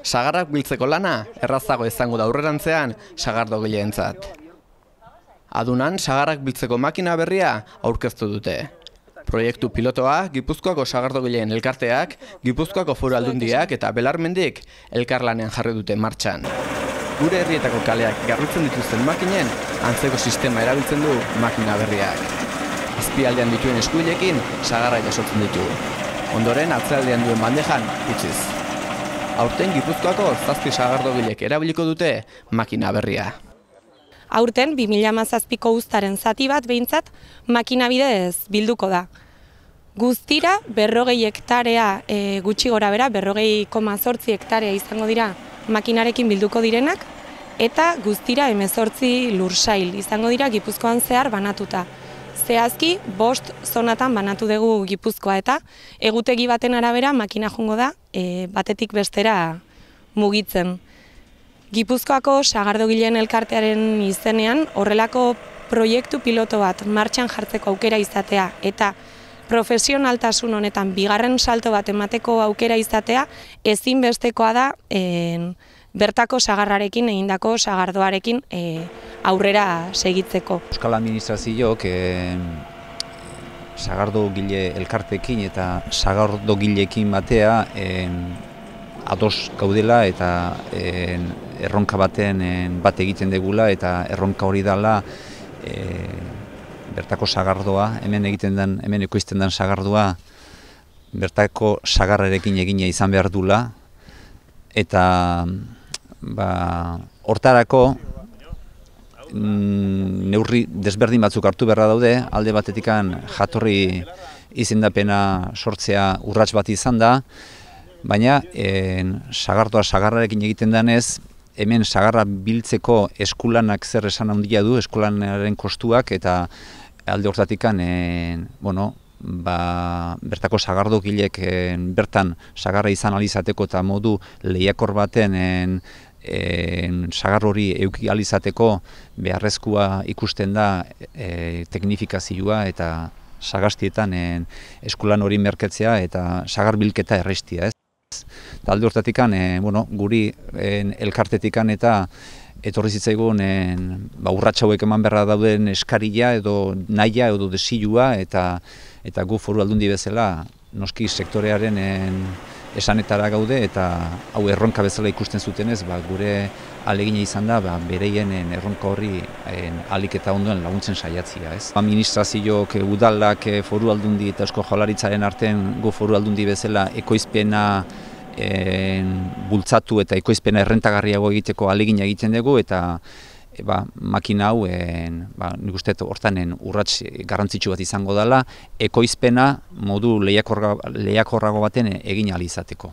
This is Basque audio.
Sagarrak biltzeko lana errazago izango da aurrerantzean sagardogileentzat. Adunan sagarrak biltzeko makina berria aurkeztu dute. Proiektu pilotoa Gipuzkoako sagardogileen elkarteak, Gipuzkoako Foru Aldundiak eta Belarmendik elkarlanean jarri dute martxan. Gure herrietako kaleak garbitzen dituzten makinen antzeko sistema erabiltzen du makina berriak. Azpialdean dituen eskuilekin sagarra jasotzen ditu. Ondoren atzealdean duen bandejan utziz. Aurten Gipuzkoako 7 sagardogilek erabiliko dute makina berria. Aurten 2017ko uztaren zati bat behintzat makina bidez bilduko da. Guztira 40 hektarea gutxi gora bera, 40,8 hektarea izango dira makinarekin bilduko direnak, eta guztira 18 lursail izango dira Gipuzkoan zehar banatuta. Zehazki 5 zonatan banatu dugu Gipuzkoa eta egutegi baten arabera makina joango da batetik bestera mugitzen. Gipuzkoako sagardogileen elkartearen izenean horrelako proiektu piloto bat martxan jartzeko aukera izatea eta profesionaltasun honetan bigarren salto bat emateko aukera izatea ezinbestekoa da bertako sagarrarekin egindako sagardoarekin aurrera segitzeko. Euskal Administrazioak sagardogile elkartekin eta sagardogileekin batea ados gaudela eta erronka baten bat egiten degula eta erronka hori dela bertako sagardoa, hemen ekoizten den sagardoa bertako sagarrarekin egina izan behar dula eta hortarako neurri desberdin batzuk hartu beharra daude, alde batetikan jatorri izendapena sortzea urrats bat izan da, baina sagardoa sagarrarekin egiten denez, hemen sagarra biltzeko eskulanak zer esan handia du, eskulanaren kostuak eta alde hortatikan bertako sagardogilek bertan sagarra izan alizateko eta modu lehiakor baten sagar hori eduki alizateko beharrezkoa ikusten da teknifikazioa eta sagastietan eskulan hori merketzea eta sagar bilketa errestia. Alde hortatikan, guri elkartetikan eta etorri zitzaigun urrats hauek eman beharra dauden eskaria edo nahia edo desilua eta gu Foru Aldundi bezala noski sektorearen esanetara gaude eta hau erronka bezala ikusten zutenez gure ahalegina izan da bereien erronka horri ahalik eta ondoen laguntzen saiatzia. Administrazioak, udalak, Foru Aldundi eta Eusko Jaurlaritzaren artean gu Foru Aldundi bezala ekoizpena bultzatu eta ekoizpena errentagarriago egiteko ahalegina egiten dugu eta makina hau nik uste hortan urrats garrantzitsu bat izango dela ekoizpena modu lehiakorrago baten egin ahal izateko.